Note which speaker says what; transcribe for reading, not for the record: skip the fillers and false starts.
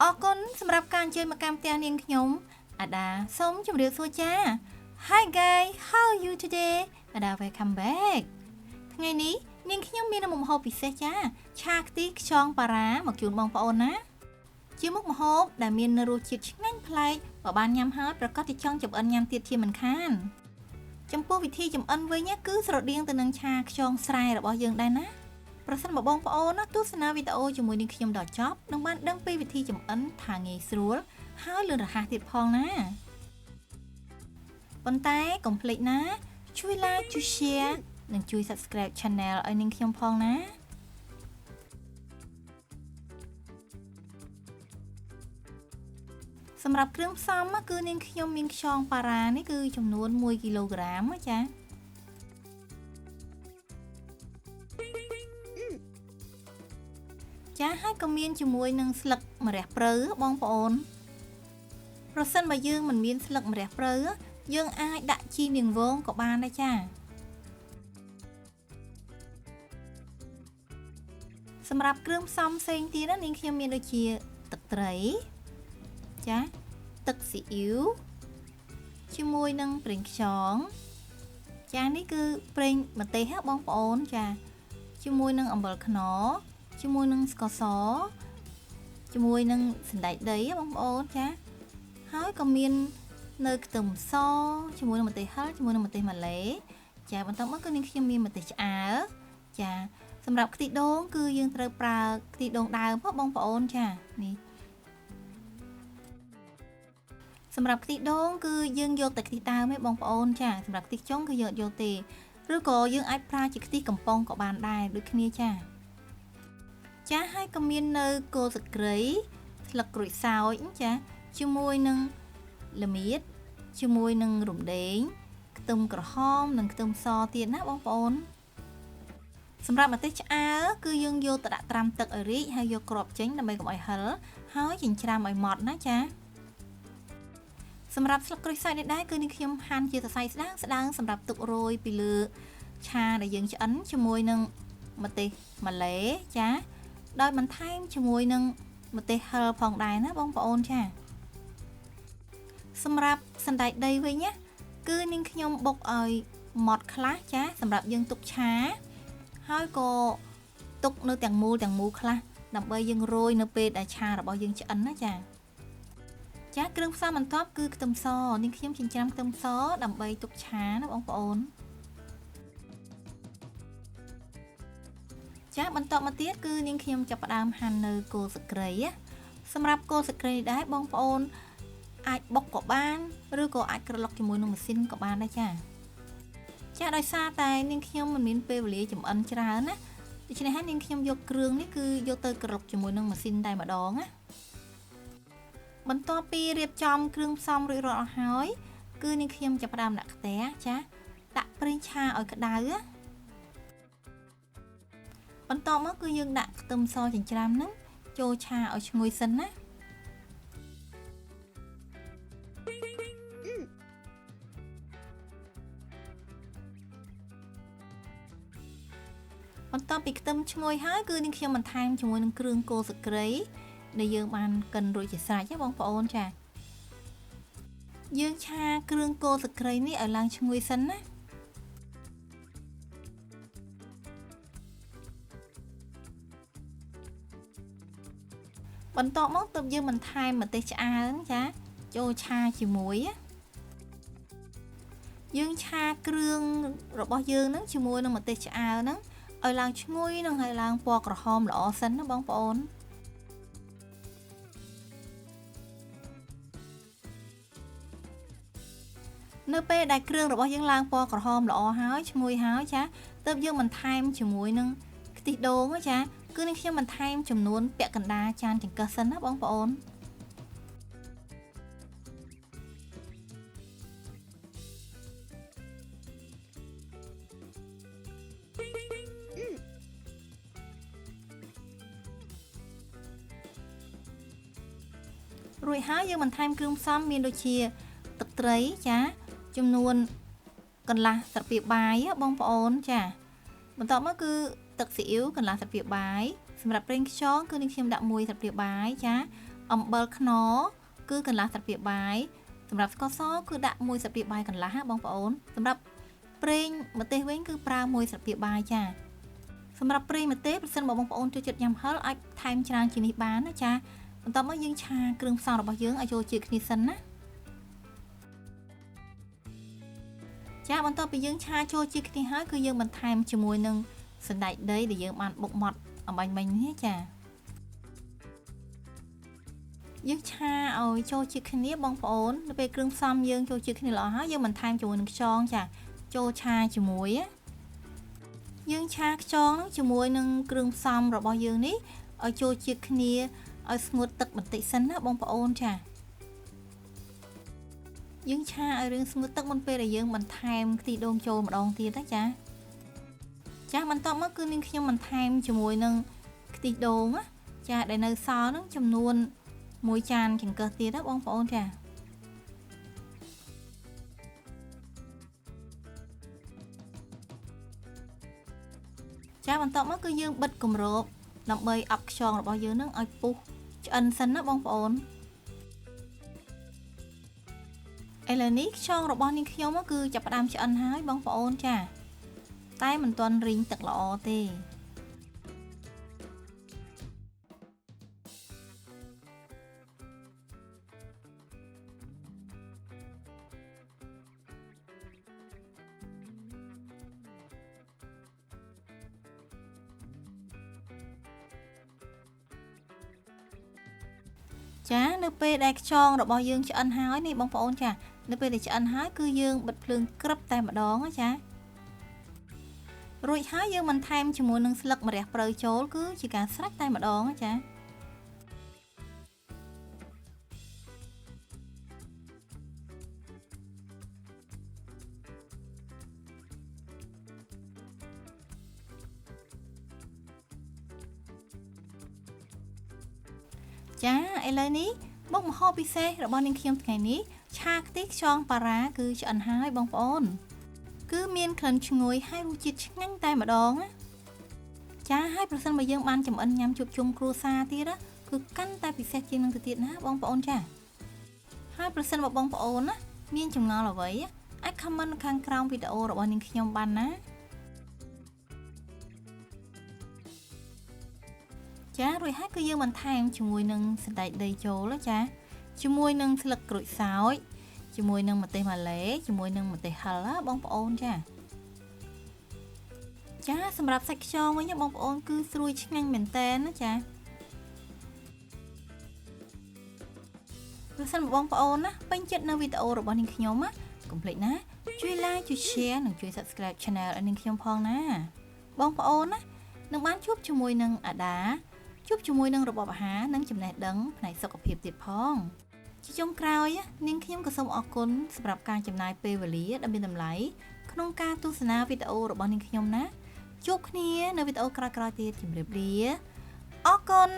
Speaker 1: ออกคนสำหรับการเจอมาการเตียนเองขยมอาดาส้มจุ่มเรียวสัวจ้า Hi guys how are you today อาดา welcome back ថ្ងៃនេះនាងខ្ញុំមានមុខម្ហូបពិសេសចាឆាខ្ទិះខ្យងប៉ារ៉ាមកជូនបងប្អូនណាជាមុខម្ហូបដែលមានរសជាតិឆ្ងាញ់ប្លែកបើបានញ៉ាំហើយប្រកាសជាចង់ចម្អិនញ៉ាំទៀតជាមិនខានចំពោះវិធីចម្អិនវិញគឺស្រដៀងទៅនឹងឆាខ្យងស្រែរបស់យើងដែរណាប្រសិនបើបងប្អូនទស្សនាវីដេអូជាមួយនឹងខ្ញុំដល់ចប់នឹងបានដឹងពីវិធីចម្អិនថាងាយស្រួលហើយលឿនរហ័សទៀតផងណាប៉ុន្តែកុំភ្លេចណាជួយ like ជួយ share និងជួយ subscribe channel ឲ្យនាងខ្ញុំផងណាសម្រាប់គ្រឿងផ្សំគឺនាងខ្ញុំមានខ្យងប៉ារ៉ានេះគឺចំនួន1គីឡូក្រាមចាហើយក៏មានជាមួយនឹងស្លឹកម្រះព្រៅបងប្អូនប្រសិនបើយើងមិនមានស្លឹកម្រះព្រៅយើងអាចដាក់ជីនាងវងក៏បានដែរចាសម្រាប់គ្រឿងផ្សំផ្សេងទៀតនាងខ្ញុំមានដូចជាទឹកត្រីចាទឹកស៊ីអ៊ីវជាមួយនឹងប្រេងខ្យងចានេះគឺប្រេងម្ទេសបងប្អូនចាជាមួយនឹងអំបិលខ្នុរជាមួយនឹងស្ករសជាមួយនឹងសណ្តែកដីបងប្អូនចាហើយក៏មាននៅខ្ទឹមសជាមួយនឹងម្ទេសហឹរជាមួយនឹងម្ទេសម៉ាឡេចាបន្តមកគឺនាងខ្ញុំមានម្ទេសឆ្អើរចាសម្រាប់ខ្ទិះដូងគឺយើងត្រូវប្រើខ្ទិះដូងដើមបងប្អូនចានេះសម្រាប់ខ្ទិះដូងគឺយើងយកតែខ្ទិះដើមឯងបងប្អូនចាសម្រាប់ខ្ទិះចុងគឺយើងអត់យកទេឬក៏យើងអាចប្រើជាខ្ទិះកំប៉ុងក៏បានដែរដូចគ្នាចាហើយក៏មាននៅគល់ស្ក្រៃស្លឹកក្រូចសើចចាជាមួយនឹងល្មៀតជាមួយនឹងរំដេងខ្ទឹមក្រហមនិងខ្ទឹមសទៀតណាបងប្អូនសម្រាប់ម្ទេសឆ្អើរគឺយើងយកទៅដាក់ត្រាំទឹកឲ្យរីកហើយយកគ្រាប់ចេញដើម្បីកុំឲ្យហឹរហើយចិញ្ច្រាំឲ្យម៉ត់ណាចាសម្រាប់ស្លឹកក្រូចសើចនេះដែរគឺនាងខ្ញុំហាន់ជាសរសៃស្ដើងសម្រាប់ទុករោយពីលើឆាដែលយើងឆ្អិនជាមួយនឹងម្ទេសម៉ាឡេចាដោយបន្ថែមជាមួយនឹងម្ទេសហឹរផងដែរណាបងប្អូនចាសម្រាប់សណ្តែកដីវិញណាគឺនាងខ្ញុំបុកឲ្យម៉ត់ខ្លះចាសម្រាប់យើងទុកឆាហើយក៏ទុកនៅទាំងមូលខ្លះដើម្បីយើងរោយនៅពេលដែលឆារបស់យើងឆ្អិនណាចាគ្រឿងផ្សំបន្ទាប់គឺខ្ទឹមសនាងខ្ញុំចិញ្ច្រាំខ្ទឹមសដើម្បីទុកឆាណាបងប្អូនបន្តមកទៀតគឺនាងខ្ញុំចាប់ផ្ដើមហាន់នៅគល់ស្ក្រៃសម្រាប់គល់ស្ក្រៃដែរបងប្អូនអាចបុកក៏បានឬក៏អាចក្រឡុកជាមួយនឹងម៉ាស៊ីនក៏បានដែរចាដោយសារតែនាងខ្ញុំមិនមានពេលវេលាចម្អិនច្រើនណាដូច្នេះហើយនាងខ្ញុំយកគ្រឿងនេះគឺយកទៅក្រឡុកជាមួយនឹងម៉ាស៊ីនតែម្ដងណាបន្ទាប់ពីរៀបចំគ្រឿងផ្សំរួចរាល់អស់ហើយគឺនាងខ្ញុំចាប់ផ្ដើមដាក់ខ្ទះចាដាក់ប្រេងឆាឲ្យក្តៅបន្តមកគឺយើងដាក់ខ្ទឹមសចិញ្ច្រាំហ្នឹងចូលឆាឲ្យឈ្ងុយសិនណាបន្ទាប់ពីខ្ទឹមឈ្ងុយហើយគឺនាងខ្ញុំបន្ថែមជាមួយនឹងគ្រឿងគល់ស្ក្រៃដែលយើងបានកិនរួចជាស្រេចបងប្អូនចាយើងឆាគ្រឿងគល់ស្ក្រៃនេះឲ្យឡើងឈ្ងុយសិនណាបន្ទាប់មកទើបយើងបន្ថែមម្ទេសឆ្អើរចាចូលឆាជាមួយយើងឆាគ្រឿងរបស់យើងហ្នឹងជាមួយនឹងម្ទេសឆ្អើរហ្នឹងឲ្យឡើងឈ្ងុយនិងឲ្យឡើងពណ៌ក្រហមល្អសិនណាបងប្អូននៅពេលដែលគ្រឿងរបស់យើងឡើងពណ៌ក្រហមល្អហើយឈ្ងុយហើយចាទើបយើងបន្ថែមជាមួយនឹងខ្ទិះដូងចាគឺនាងខ្ញុំបន្ថែមចំនួនពាក់កណ្ដាលចានចង្កឹះសិនណាបងប្អូនរួចហើយយើងបន្ថែមគ្រឿងផ្សំមានដូចជាទឹកត្រីចាចំនួនកន្លះស្លាបព្រាបាយបងប្អូនចាបន្តមកគឺទឹកស៊ីអ៊ីវកន្លះស្លាបព្រាបាយសម្រាប់ប្រេងខ្យងគឺនាងខ្ញុំដាក់1ស្លាបព្រាបាយចា អំបិលខ្នុរគឺកន្លះស្លាបព្រាបាយសម្រាប់ស្ករសគឺដាក់1ស្លាបព្រាបាយកន្លះបងប្អូនសម្រាប់ប្រេងម្ទេសវិញគឺប្រើ1ស្លាបព្រាបាយចាសម្រាប់ប្រេងម្ទេសប្រសិនបើបងប្អូនចូលចិត្តញ៉ាំហឹរអាចថែមច្រើនជាងនេះបានណាចាបន្ទាប់មកយើងឆាគ្រឿងផ្សំរបស់យើងឲ្យចូលជាតិគ្នាសិនណាចាបន្ទាប់ពីយើងឆាចូលជាតិគ្នាហើយគឺយើងបន្ថែមជាមួយនឹងសណ្តែកដីដែលយើងបានបុកម៉ត់អំបញ្ញមិញនេះចាយើងឆាឲ្យចូលជាតិគ្នាបងប្អូននៅពេលគ្រឿងផ្សំយើងចូលជាតិគ្នាល្អហើយយើងបន្ថែមជាមួយនឹងខ្យងចាចូលឆាជាមួយយើងឆាខ្យងនឹងជាមួយនឹងគ្រឿងផ្សំរបស់យើងនេះឲ្យចូលជាតិគ្នាឲ្យស្ងួតទឹកបន្តិចសិនណាបងប្អូនចាយើងឆាឲ្យរឿងស្ងួតទឹកមុនពេលដែលយើងបន្ថែមខ្ទិះដូងចូលម្ដងទៀតណាចាបន្ទាប់មកគឺនាងខ្ញុំបន្ថែមជាមួយនឹងខ្ទិះដូងណាចាដែលនៅសល់នឹងចំនួន1ចានចង្កឹះទៀតណាបងប្អូនចាបន្ទាប់មកគឺយើងបិទគម្របដើម្បីអប់ខ្យងរបស់យើងនឹងឲ្យពុះឆ្អិនសិនណាបងប្អូនឥឡូវនេះខ្យងរបស់នាងខ្ញុំគឺចាប់ផ្ដើមឆ្អិនហើយបងប្អូនចាតែមិនទាន់រីងទឹកល្អទេចានៅពេលដែលខ្យងរបស់យើងឆ្អិនហើយនេះបងប្អូនចានៅពេលដែលឆ្អិនហើយគឺយើងបិទភ្លើងក្រឹបតែម្ដងចារួចហើយយើងបន្ថែមជាមួយនឹងស្លឹកម្រះព្រៅចូលគឺជាការស្រេចតែម្ដងចាឥឡូវនេះមុខម្ហូបពិសេសរបស់នាងខ្ញុំថ្ងៃនេះឆាខ្ទិះខ្យងប៉ារ៉ាគឺឆ្អិនហើយបងប្អូនគឺមានក្លិនឈ្ងុយហើយរសជាតិឆ្ងាញ់តែម្ដងណាចាហើយប្រសិនបើយើងបានចម្អិនញ៉ាំជួបជុំគ្រួសារទៀតណាគឺកាន់តែពិសេសជាងនឹងទៅទៀតណាបងប្អូនចាហើយប្រសិនបើបងប្អូនណាមានចម្ងល់អ្វីអាច comment នៅខាងក្រោមវីដេអូរបស់នាងខ្ញុំបានណាចារួចហើយគឺយើងបន្ថែមជាមួយនឹងសណ្តែកដីចូលចាជាមួយនឹងស្លឹកក្រូចសើចជាមួយនឹងម្ទេសម៉ាឡេជាមួយនឹងម្ទេសហឹរបងប្អូនចាសម្រាប់សាច់ខ្យងវិញបងប្អូនគឺស្រួយឆ្ងាញ់មែនតើណាចាប្រសិនបងប្អូនណាពេញចិត្តនៅវីដេអូរបស់នាងខ្ញុំណាកុំភ្លេចណាជួយ like ជួយ share និងជួយ subscribe channel ឲ្យនាងខ្ញុំផងណាបងប្អូនណានឹងបានជួបជាមួយនឹងអាដាជួបជាមួយនឹងរបបអាហារនិងចំណេះដឹងផ្នែកសុខភាពទៀតផងជាចុងក្រោយនាងខ្ញុំក៏សូមអរគុណសម្រាប់ការចំណាយពេលវេលាដ៏មានតម្លៃក្នុងការទស្សនាវីដេអូរបស់នាងខ្ញុំណាជួបគ្នានៅវីដេអូក្រោយៗទៀតជម្រាបលាអរគុណ